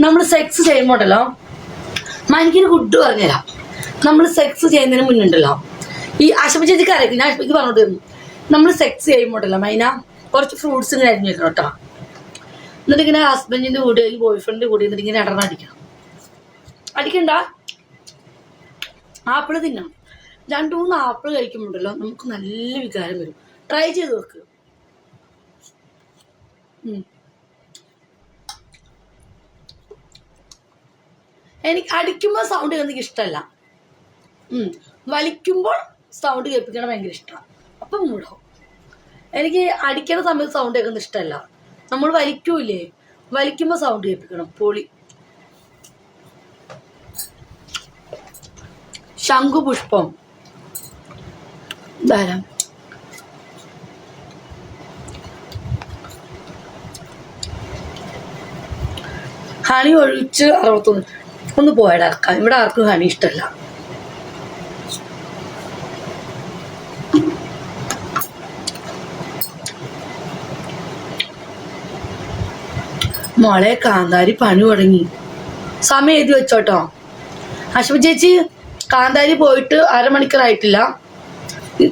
നമ്മൾ സെക്സ് ചെയ്യുമ്പോണ്ടല്ലോ എനിക്കൊരു ഗുഡ് പറഞ്ഞുതരാം. നമ്മൾ സെക്സ് ചെയ്യുന്നതിന് മുന്നുണ്ടല്ലോ ഈ ആശുപത്രി ചേച്ചിക്ക് അറിയിക്കും, ഞാൻ ആശുപത്രിക്ക് പറഞ്ഞോട്ട് തരുന്നു. നമ്മൾ സെക്സ് ചെയ്യുമ്പോണ്ടല്ലോ മൈന കുറച്ച് ഫ്രൂട്ട്സ് ഇങ്ങനെ അരിഞ്ഞു വെക്കണം കേട്ടോ. എന്നിട്ട് ഇങ്ങനെ ഹസ്ബൻഡിന്റെ കൂടെ ഈ ബോയ് ഫ്രണ്ടിന്റെ കൂടെ എന്നിട്ട് ഇങ്ങനെ ഇടണം അടിക്കണം. അടിക്കണ്ട, ആപ്പിള് തിന്നണം. 2-3 ആപ്പിള് കഴിക്കുമ്പോണ്ടല്ലോ നമുക്ക് നല്ല വികാരം വരും. ട്രൈ ചെയ്ത് നോക്ക്. എനിക്ക് അടിക്കുമ്പോൾ സൗണ്ട് കേൾക്കുന്നത് ഇഷ്ടമല്ല. വലിക്കുമ്പോൾ സൗണ്ട് കേൾപ്പിക്കണം ഭയങ്കര ഇഷ്ടമാണ്. അപ്പം മൂടാവും. എനിക്ക് അടിക്കുന്ന സമയത്ത് സൗണ്ട് കേൾക്കുന്നത് ഇഷ്ടമല്ല. നമ്മൾ വലിക്കൂലേ, വലിക്കുമ്പോൾ സൗണ്ട് കേൾപ്പിക്കണം. പൊളി. ശംഖുപുഷ്പം ധാരാളം. ഹണി ഒഴിച്ച് 61. ഒന്ന് പോയടാക്കാം. ഇവിടെ ആർക്കും ഹണി ഇഷ്ടമല്ല. മോളെ കാന്താരി പണി തുടങ്ങി. സമയം എഴുതി വെച്ചോട്ടോ. അശ്വ ചേച്ചി കാന്താരി പോയിട്ട് 1/2 മണിക്കൂറായിട്ടില്ല.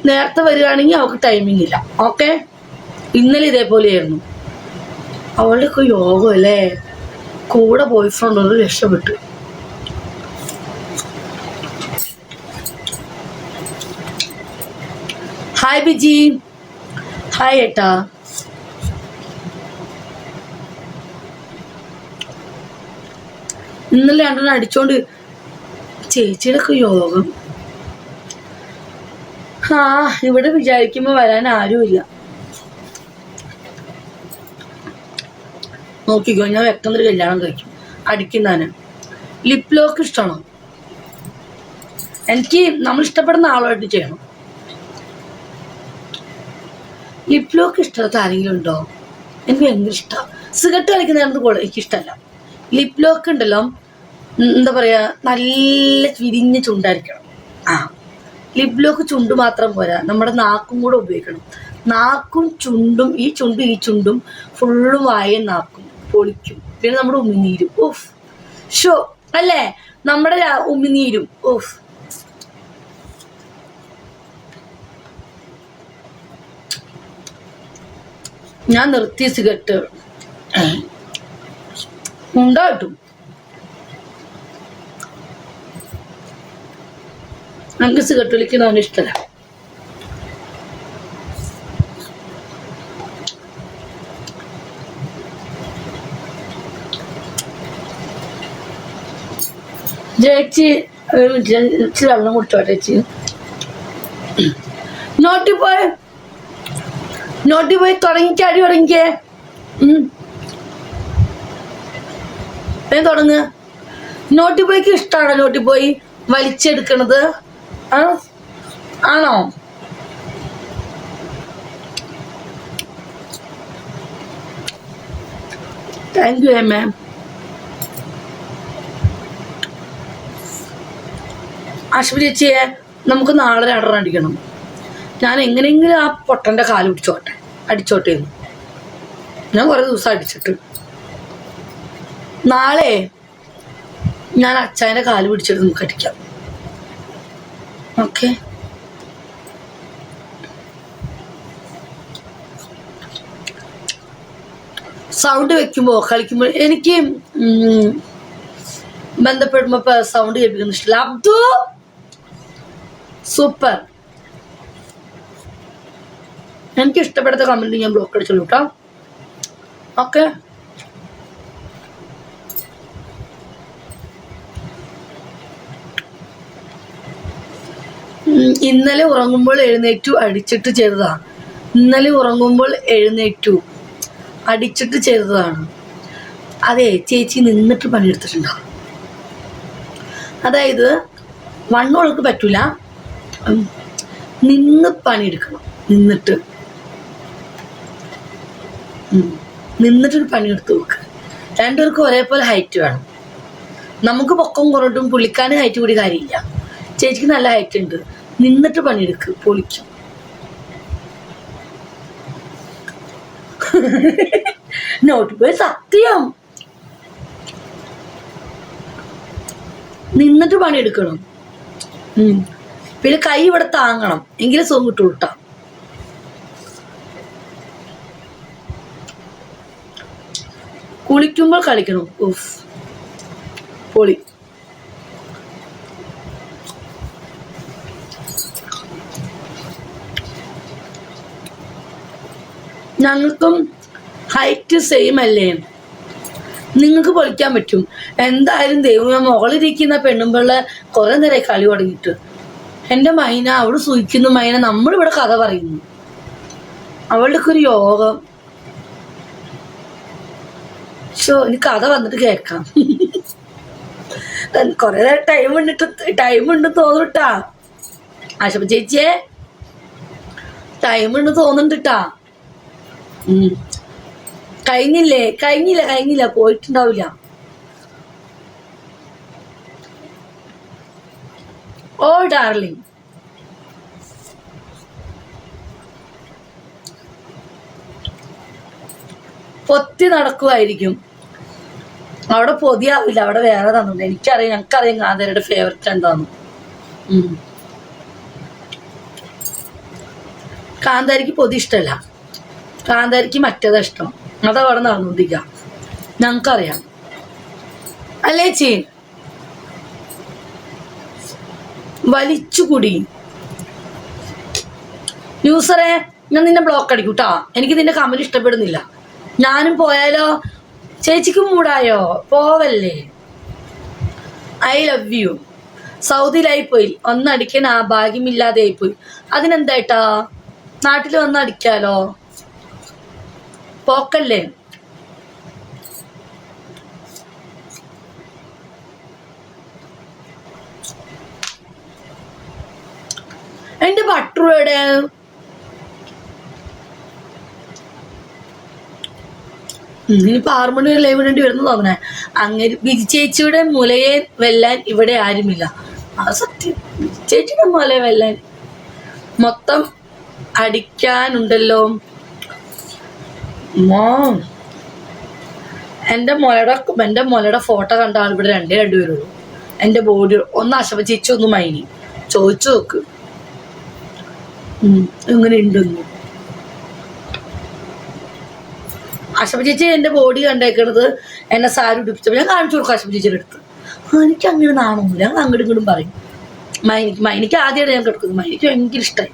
നേരത്തെ വരികയാണെങ്കിൽ അവൾക്ക് ടൈമിംഗ് ഇല്ല. ഓക്കെ, ഇന്നലെ ഇതേപോലെയായിരുന്നു. അവളുടെ ഒക്കെ യോഗം അല്ലേ, കൂടെ ബോയ് ഫ്രണ്ട് ഒന്ന് രക്ഷപ്പെട്ടു. ഹായ് ബിജി. ഹായ് ഏട്ടാ. ഇന്നലെ 2 അടിച്ചോണ്ട് ചേച്ചിയുടെ ഒക്കെ യോഗം. ഇവിടെ വിചാരിക്കുമ്പോ വരാൻ ആരുമില്ല. നോക്കിക്കോ, ഞാൻ വ്യക്തമൊരു കല്യാണം കഴിക്കും. അടിക്കുന്നതിന് ലിപ് ലോക്ക് ഇഷ്ടമാണോ? എനിക്ക് നമ്മൾ ഇഷ്ടപ്പെടുന്ന ആളുമായിട്ട് ചെയ്യണം. ലിപ് ലോക്ക് ഇഷ്ടമല്ലാത്ത ആരെങ്കിലും ഉണ്ടോ? എനിക്ക് ഭയങ്കര ഇഷ്ടമാണ്. സിഗരറ്റ് കളിക്കുന്നതിനകത്ത് കൂടെ എനിക്കിഷ്ടമല്ല. ലിപ് ലോക്ക് ഉണ്ടല്ലോ, എന്താ പറയാ, നല്ല വിരിഞ്ഞ ചുണ്ടായിരിക്കണം. ലിപ് ലോക്ക് ചുണ്ട് മാത്രം പോരാ, നമ്മുടെ നാക്കും കൂടെ ഉപയോഗിക്കണം. നാക്കും ചുണ്ടും, ഈ ചുണ്ടും ഫുള്ളും വായും നാക്കും പൊളിക്കും. പിന്നെ നമ്മുടെ ഉമിനീരും ഓഫ് ഷോ അല്ലേ, നമ്മുടെ ഉമിനീരും ഓഫ്. ഞാൻ നിർത്തി സിഗരറ്റ്. ഉണ്ടായിട്ടും എനിക്ക് സിഗരറ്റ് വലിക്കുന്നവന് ഇഷ്ടമല്ല. ചേച്ചി ഇച്ചിരി വെള്ളം കുടിച്ചോട്ടെ ചേച്ചി. നോട്ടി പോയി തുടങ്ങിക്കേ, അടി തുടങ്ങിക്കേ. തുടങ്ങ്. നോട്ടി പോയിക്ക് ഇഷ്ടമാണോ നോട്ടി പോയി വലിച്ചെടുക്കണത്? ആണോ? Thank you ma'am. അശ്വതി ചേച്ചിയെ നമുക്ക് നാളെ 2 അടിക്കണം. ഞാൻ എങ്ങനെയെങ്കിലും ആ പൊട്ടൻ്റെ കാല് അടിച്ചോട്ടെ എന്ന്. ഞാൻ കുറേ ദിവസം അടിച്ചിട്ട്. നാളെ ഞാൻ അച്ചായൻ്റെ കാല് പിടിച്ചിട്ട് നമുക്ക് അടിക്കാം. ഓക്കെ, സൗണ്ട് വെക്കുമ്പോ കളിക്കുമ്പോ എനിക്ക് ബന്ധപ്പെടുമ്പോ സൗണ്ട് കേൾപ്പിക്കുന്ന ഇഷ്ടമില്ല. അബ്ദു സൂപ്പർ. എനിക്ക് ഇഷ്ടപ്പെടുന്ന കമന്റ് ഞാൻ ബ്ലോക്ക് അടിച്ചോളൂ കേട്ടോ. ഓക്കെ, ഇന്നലെ ഉറങ്ങുമ്പോൾ എഴുന്നേറ്റു അടിച്ചിട്ട് ചെയ്തതാ. ഇന്നലെ ഉറങ്ങുമ്പോൾ എഴുന്നേറ്റു അടിച്ചിട്ട് ചെയ്തതാണ്. അതെ ചേച്ചി നിന്നിട്ട് പണിയെടുത്തിട്ടുണ്ടോ? അതായത് വണ്ണോൾക്ക് പറ്റൂല, നിന്ന് പണിയെടുക്കണം. നിന്നിട്ടൊരു പണിയെടുത്ത് നോക്ക്. 2 പേർക്കും ഒരേപോലെ ഹൈറ്റ് വേണം. നമുക്ക് പൊക്കം കുറഞ്ഞിട്ടും പുള്ളിക്കാന് ഹൈറ്റ് കൂടി കാര്യമില്ല. ചേച്ചിക്ക് നല്ല ഹൈറ്റ് ഉണ്ട്. നിന്നിട്ട് പണിയെടുക്ക്, പൊളിക്കും. നോട്ട് പോയി സത്യം. നിന്നിട്ട് പണിയെടുക്കണം. പിന്നെ കൈ ഇവിടെ താങ്ങണം, എങ്കിലും സുഖം കിട്ടുള്ളൂ കേട്ടോ. കുളിക്കുമ്പോൾ കളിക്കണം. ഉഫ്, പൊളി. ഞങ്ങൾക്കും ഹൈറ്റ് സെയിം അല്ലേ, നിങ്ങൾക്ക് പൊളിക്കാൻ പറ്റും. എന്തായാലും ദൈവം മുകളിലിരിക്കുന്ന പെണ്ണുമ്പിള്ള കുറെ നേരമായി കളി തുടങ്ങിയിട്ട്. എൻ്റെ മൈന അവള് സൂചിക്കുന്നു, മൈന നമ്മളിവിടെ കഥ പറയുന്നു. അവളുടെ ഒരു യോഗം. എനിക്ക് കഥ വന്നിട്ട് കേൾക്കാം. കൊറേ ടൈം ഉണ്ടെന്ന് തോന്നുട്ടാ. ആശപ്പ ചേച്ചിയെ ടൈം ഉണ്ട് തോന്നുന്നുണ്ടാ. കഴിഞ്ഞില്ല പോയിട്ടുണ്ടാവില്ല. ഓ ഡാർലിംഗ്, പൊത്തി നടക്കുമായിരിക്കും. അവിടെ പൊതിയാവില്ല, അവിടെ വേറെ തന്നു. ഞങ്ങൾക്കറിയാം കാന്തരുടെ ഫേവററ്റ് എന്താന്ന്. കാന്താരിക്ക് പൊതി ഇഷ്ടമല്ല, കാന്താരിക്ക് മറ്റേതാ ഇഷ്ടം. അതവിടെ നടന്നുകൊണ്ടിരിക്കാം, ഞങ്ങൾക്കറിയാം അല്ലേ ചേ. വലിച്ചുകുടി യൂസറെ, ഞാൻ നിന്നെ ബ്ലോക്ക് അടിക്കൂട്ടാ. എനിക്ക് നിന്റെ കമന്റ് ഇഷ്ടപ്പെടുന്നില്ല. ഞാനും പോയാലോ? ചേച്ചിക്ക് മൂടായോ? പോവല്ലേ. I love you. സൗദിയിലായി പോയി, ഒന്നടിക്കാൻ ആ ഭാഗ്യമില്ലാതെ ആയിപ്പോയി. അതിനെന്തായിട്ടാ, നാട്ടിൽ വന്ന് അടിക്കാലോ. പോക്കല്ലേ. എന്റെ ബട്ടറുടെ ഇനിയിപ്പോ 6 മണി വരെ ലൈവ് വേണ്ടി വരുന്നു തോന്നണേ. അങ്ങനെ വിജിച്ചേച്ചിയുടെ മുലയെ വെല്ലാൻ ഇവിടെ ആരുമില്ല. അത് സത്യം. വിജിച്ചേച്ചിയുടെ മുല വെല്ലാൻ മൊത്തം അടിക്കാനുണ്ടല്ലോ. എന്റെ മുലയുടെ ഫോട്ടോ കണ്ട ആൾ ഇവിടെ രണ്ടുപേരുള്ളൂ. എന്റെ ബോഡി ഒന്ന് ആശപ്പ ചേച്ചി ഒന്ന് മൈനി ചോദിച്ചു നോക്ക് എങ്ങനെ ഉണ്ടെന്ന്. ആശപ്പ ചേച്ചി എന്റെ ബോഡി കണ്ടേക്കണത് എന്നെ സാരി ഉടുപ്പിച്ചപ്പോ ഞാൻ കാണിച്ചു കൊടുക്കും ആശപ്പ ചേച്ചിയുടെ അടുത്ത്. എനിക്ക് അങ്ങനെ നാണൊന്നുമില്ല, ഞങ്ങൾ അങ്ങോട്ടും ഇങ്ങോട്ടും പറയും. മൈനിക്ക് ആദ്യമായിട്ട് ഞാൻ കിടക്കുന്നു. മൈനിക്ക് ഭയങ്കര ഇഷ്ടമായി.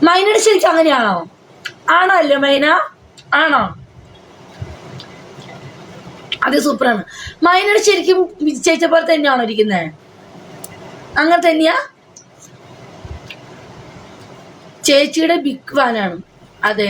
മൈനയുടെ ശരിക്കും അങ്ങനെയാണോ? ആണോ അല്ലേ മൈന? ആണോ? അത് സൂപ്പറാണ്. മൈനയുടെ ശരിക്കും ചേച്ച പോലെ തന്നെയാണോ ഇരിക്കുന്നത്? അങ്ങനെ തന്നെയാ? ചേച്ചിയുടെ ബിഗ് ഫാനാണ്. അതെ,